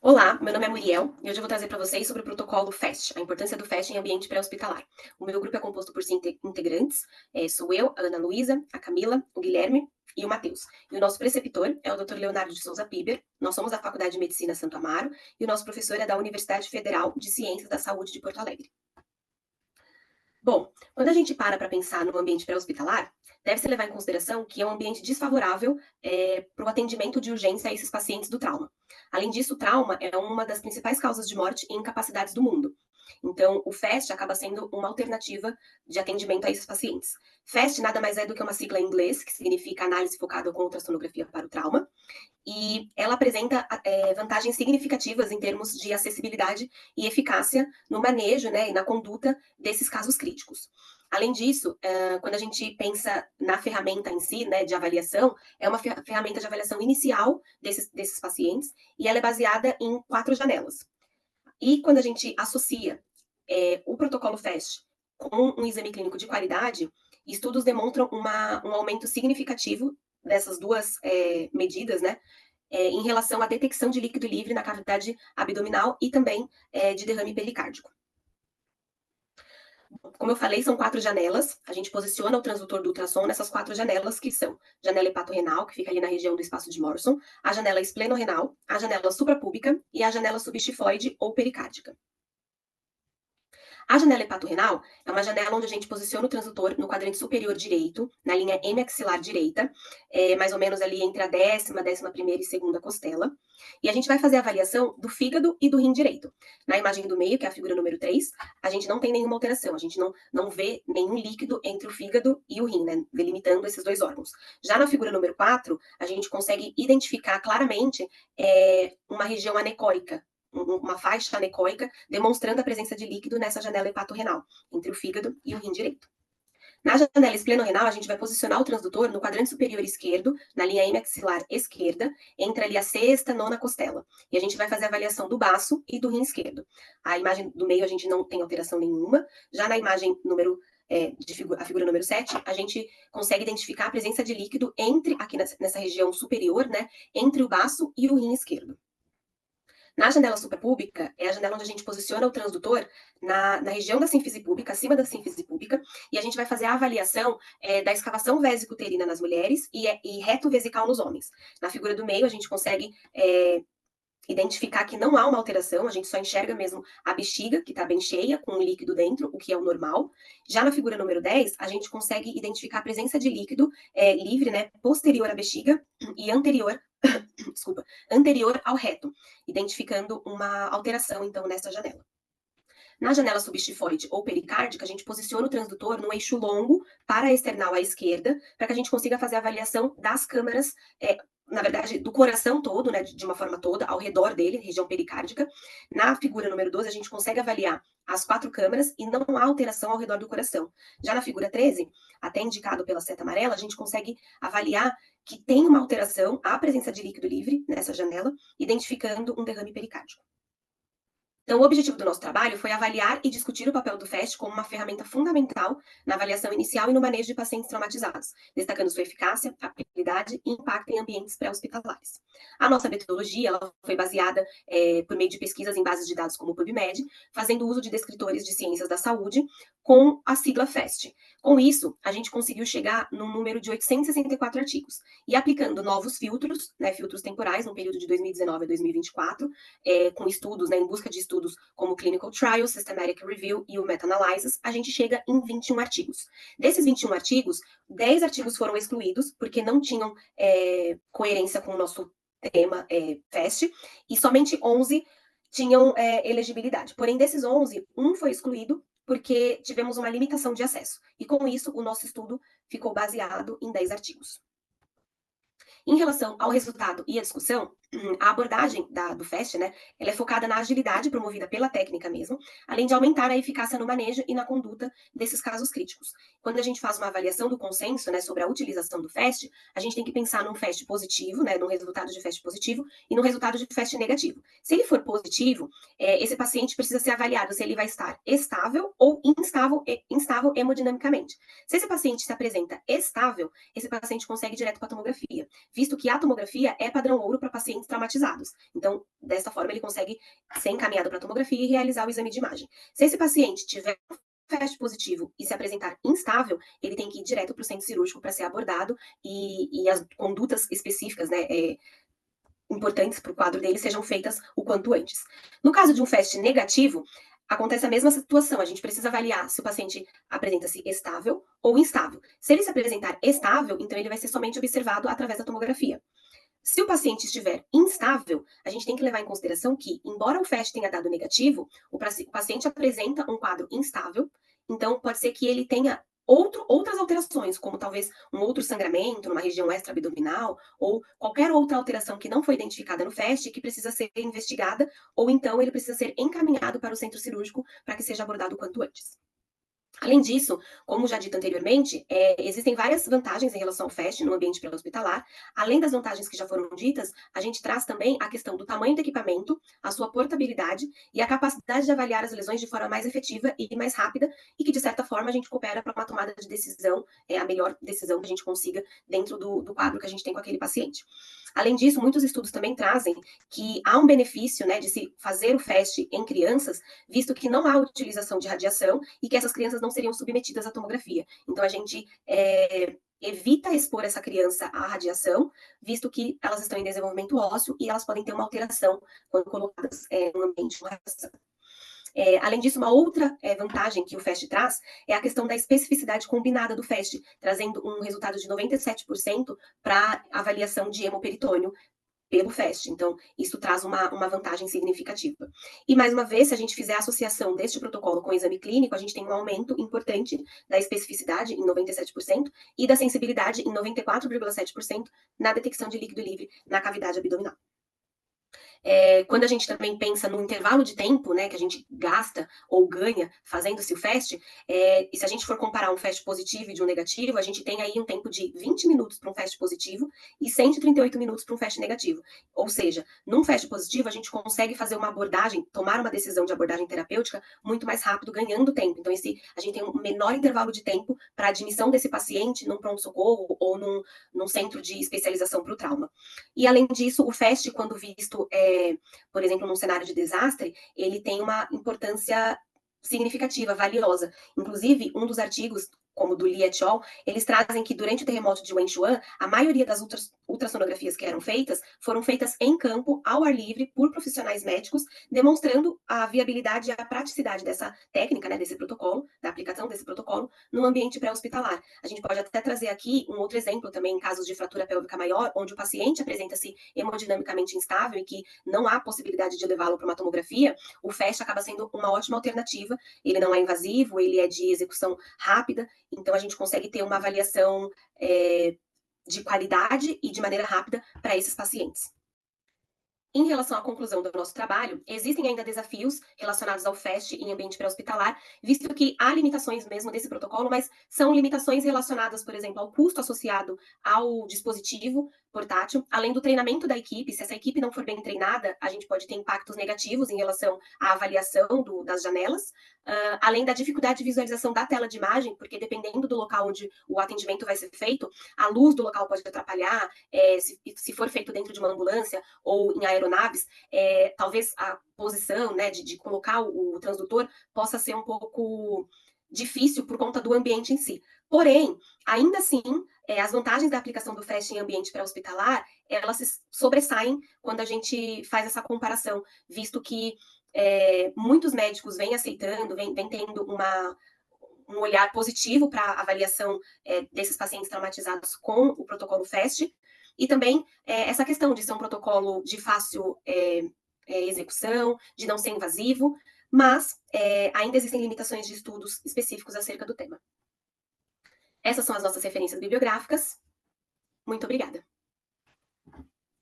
Olá, meu nome é Muriel e hoje eu vou trazer para vocês sobre o protocolo FAST, a importância do FAST em ambiente pré-hospitalar. O meu grupo é composto por 5 integrantes, sou eu, a Ana Luísa, a Camila, o Guilherme e o Matheus. E o nosso preceptor é o Dr. Leonardo de Souza Piber, nós somos da Faculdade de Medicina Santo Amaro e o nosso professor é da Universidade Federal de Ciências da Saúde de Porto Alegre. Bom, quando a gente para pensar no ambiente pré-hospitalar, deve-se levar em consideração que é um ambiente desfavorável para o atendimento de urgência a esses pacientes do trauma. Além disso, o trauma é uma das principais causas de morte e incapacidades do mundo. Então, o FAST acaba sendo uma alternativa de atendimento a esses pacientes. FAST nada mais é do que uma sigla em inglês, que significa Análise Focada com Ultrassonografia para o Trauma, e ela apresenta vantagens significativas em termos de acessibilidade e eficácia no manejo, né, e na conduta desses casos críticos. Além disso, quando a gente pensa na ferramenta em si, né, de avaliação, é uma ferramenta de avaliação inicial desses pacientes e ela é baseada em 4 janelas. E quando a gente associa o protocolo FAST com um exame clínico de qualidade, estudos demonstram um aumento significativo dessas duas medidas, né, em relação à detecção de líquido livre na cavidade abdominal e também de derrame pericárdico. Como eu falei, são 4 janelas. A gente posiciona o transdutor do ultrassom nessas 4 janelas, que são janela hepatorrenal, que fica ali na região do espaço de Morrison, a janela esplenorrenal, a janela suprapúbica e a janela subestifoide ou pericárdica. A janela hepatorrenal é uma janela onde a gente posiciona o transdutor no quadrante superior direito, na linha hemiaxilar direita, mais ou menos ali entre a 10ª, 11ª e segunda costela. E a gente vai fazer a avaliação do fígado e do rim direito. Na imagem do meio, que é a figura número 3, a gente não tem nenhuma alteração, a gente não vê nenhum líquido entre o fígado e o rim, né, delimitando esses dois órgãos. Já na figura número 4, a gente consegue identificar claramente uma região anecóica, uma faixa anecoica, demonstrando a presença de líquido nessa janela hepatorrenal, entre o fígado e o rim direito. Na janela esplenorrenal, a gente vai posicionar o transdutor no quadrante superior esquerdo, na linha hemiaxilar esquerda, entre ali a 6ª, 9ª costela. E a gente vai fazer a avaliação do baço e do rim esquerdo. A imagem do meio a gente não tem alteração nenhuma. Já na imagem a figura número 7, a gente consegue identificar a presença de líquido aqui nessa região superior, né, entre o baço e o rim esquerdo. Na janela suprapúbica, é a janela onde a gente posiciona o transdutor na região da sínfise púbica, acima da sínfise púbica, e a gente vai fazer a avaliação da escavação vesico-uterina nas mulheres e reto vesical nos homens. Na figura do meio, a gente consegue identificar que não há uma alteração, a gente só enxerga mesmo a bexiga, que está bem cheia, com um líquido dentro, o que é o normal. Já na figura número 10, a gente consegue identificar a presença de líquido livre, né, posterior à bexiga e anterior desculpa, anterior ao reto, identificando uma alteração, então, nessa janela. Na janela subestifoide ou pericárdica, a gente posiciona o transdutor no eixo longo para a external à esquerda, para que a gente consiga fazer a avaliação das câmaras, na verdade, do coração todo, né, de uma forma toda, ao redor dele, região pericárdica. Na figura número 12, a gente consegue avaliar as 4 câmaras e não há alteração ao redor do coração. Já na figura 13, até indicado pela seta amarela, a gente consegue avaliar que tem uma alteração, a presença de líquido livre nessa janela, identificando um derrame pericárdico. Então, o objetivo do nosso trabalho foi avaliar e discutir o papel do FAST como uma ferramenta fundamental na avaliação inicial e no manejo de pacientes traumatizados, destacando sua eficácia, aplicabilidade e impacto em ambientes pré-hospitalares. A nossa metodologia ela foi baseada por meio de pesquisas em bases de dados como o PubMed, fazendo uso de descritores de ciências da saúde com a sigla FAST. Com isso, a gente conseguiu chegar num número de 864 artigos e aplicando novos filtros, né, filtros temporais, no período de 2019 a 2024, com estudos, né, em busca de estudos como o Clinical Trial, Systematic Review e o Meta-Analysis, a gente chega em 21 artigos. Desses 21 artigos, 10 artigos foram excluídos porque não tinham coerência com o nosso tema FAST, e somente 11 tinham elegibilidade. Porém, desses 11, um foi excluído porque tivemos uma limitação de acesso. E com isso, o nosso estudo ficou baseado em 10 artigos. Em relação ao resultado e à discussão, a abordagem do FAST, né, ela é focada na agilidade promovida pela técnica mesmo, além de aumentar a eficácia no manejo e na conduta desses casos críticos. Quando a gente faz uma avaliação do consenso, né, sobre a utilização do FAST, a gente tem que pensar num FAST positivo, né, no resultado de FAST positivo e no resultado de FAST negativo. Se ele for positivo, esse paciente precisa ser avaliado se ele vai estar estável ou instável hemodinamicamente. Se esse paciente se apresenta estável, esse paciente consegue ir direto para a tomografia, visto que a tomografia é padrão ouro para pacientes pacientes traumatizados. Então, dessa forma, ele consegue ser encaminhado para a tomografia e realizar o exame de imagem. Se esse paciente tiver FAST positivo e se apresentar instável, ele tem que ir direto para o centro cirúrgico para ser abordado e as condutas específicas, né, importantes para o quadro dele sejam feitas o quanto antes. No caso de um FAST negativo, acontece a mesma situação. A gente precisa avaliar se o paciente apresenta-se estável ou instável. Se ele se apresentar estável, então ele vai ser somente observado através da tomografia. Se o paciente estiver instável, a gente tem que levar em consideração que, embora o FAST tenha dado negativo, o paciente apresenta um quadro instável, então pode ser que ele tenha outras alterações, como talvez um outro sangramento numa região extra-abdominal, ou qualquer outra alteração que não foi identificada no FAST que precisa ser investigada, ou então ele precisa ser encaminhado para o centro cirúrgico para que seja abordado o quanto antes. Além disso, como já dito anteriormente, existem várias vantagens em relação ao FAST no ambiente pré-hospitalar. Além das vantagens que já foram ditas, a gente traz também a questão do tamanho do equipamento, a sua portabilidade e a capacidade de avaliar as lesões de forma mais efetiva e mais rápida, e que, de certa forma, a gente coopera para uma tomada de decisão, a melhor decisão que a gente consiga dentro do quadro que a gente tem com aquele paciente. Além disso, muitos estudos também trazem que há um benefício, né, de se fazer o FAST em crianças, visto que não há utilização de radiação e que essas crianças não seriam submetidas à tomografia. Então, a gente evita expor essa criança à radiação, visto que elas estão em desenvolvimento ósseo e elas podem ter uma alteração quando colocadas no ambiente com radiação. Além disso, uma outra vantagem que o FAST traz é a questão da especificidade combinada do FAST, trazendo um resultado de 97% para avaliação de hemoperitônio pelo FAST. Então, isso traz uma vantagem significativa. E, mais uma vez, se a gente fizer a associação deste protocolo com o exame clínico, a gente tem um aumento importante da especificidade, em 97%, e da sensibilidade, em 94,7%, na detecção de líquido livre na cavidade abdominal. Quando a gente também pensa no intervalo de tempo, né, que a gente gasta ou ganha fazendo-se o FAST, e se a gente for comparar um FAST positivo e de um negativo, a gente tem aí um tempo de 20 minutos para um FAST positivo e 138 minutos para um FAST negativo. Ou seja, num FAST positivo, a gente consegue fazer uma abordagem, tomar uma decisão de abordagem terapêutica muito mais rápido, ganhando tempo. Então, a gente tem um menor intervalo de tempo para a admissão desse paciente num pronto-socorro ou num centro de especialização para o trauma. E, além disso, o FAST, quando visto por exemplo, num cenário de desastre, ele tem uma importância significativa, valiosa. Inclusive, um dos artigos, como do Li et al., eles trazem que durante o terremoto de Wenchuan, a maioria das ultrassonografias que eram feitas foram feitas em campo, ao ar livre, por profissionais médicos, demonstrando a viabilidade e a praticidade dessa técnica, né, desse protocolo, da aplicação desse protocolo, no ambiente pré-hospitalar. A gente pode até trazer aqui um outro exemplo também em casos de fratura pélvica maior, onde o paciente apresenta-se hemodinamicamente instável e que não há possibilidade de levá-lo para uma tomografia, o FAST acaba sendo uma ótima alternativa. Ele não é invasivo, ele é de execução rápida, então a gente consegue ter uma avaliação de qualidade e de maneira rápida para esses pacientes. Em relação à conclusão do nosso trabalho, existem ainda desafios relacionados ao FAST em ambiente pré-hospitalar, visto que há limitações mesmo desse protocolo, mas são limitações relacionadas, por exemplo, ao custo associado ao dispositivo portátil, além do treinamento da equipe. Se essa equipe não for bem treinada, a gente pode ter impactos negativos em relação à avaliação das janelas, além da dificuldade de visualização da tela de imagem, porque dependendo do local onde o atendimento vai ser feito, a luz do local pode atrapalhar, se for feito dentro de uma ambulância ou em aeronaves, talvez a posição, né, de colocar o transdutor possa ser um pouco difícil por conta do ambiente em si. Porém, ainda assim, as vantagens da aplicação do FAST em ambiente pré-hospitalar, elas se sobressaem quando a gente faz essa comparação, visto que muitos médicos vêm aceitando, vêm tendo um olhar positivo para a avaliação desses pacientes traumatizados com o protocolo FAST, e também essa questão de ser um protocolo de fácil execução, de não ser invasivo, mas ainda existem limitações de estudos específicos acerca do tema. Essas são as nossas referências bibliográficas. Muito obrigada.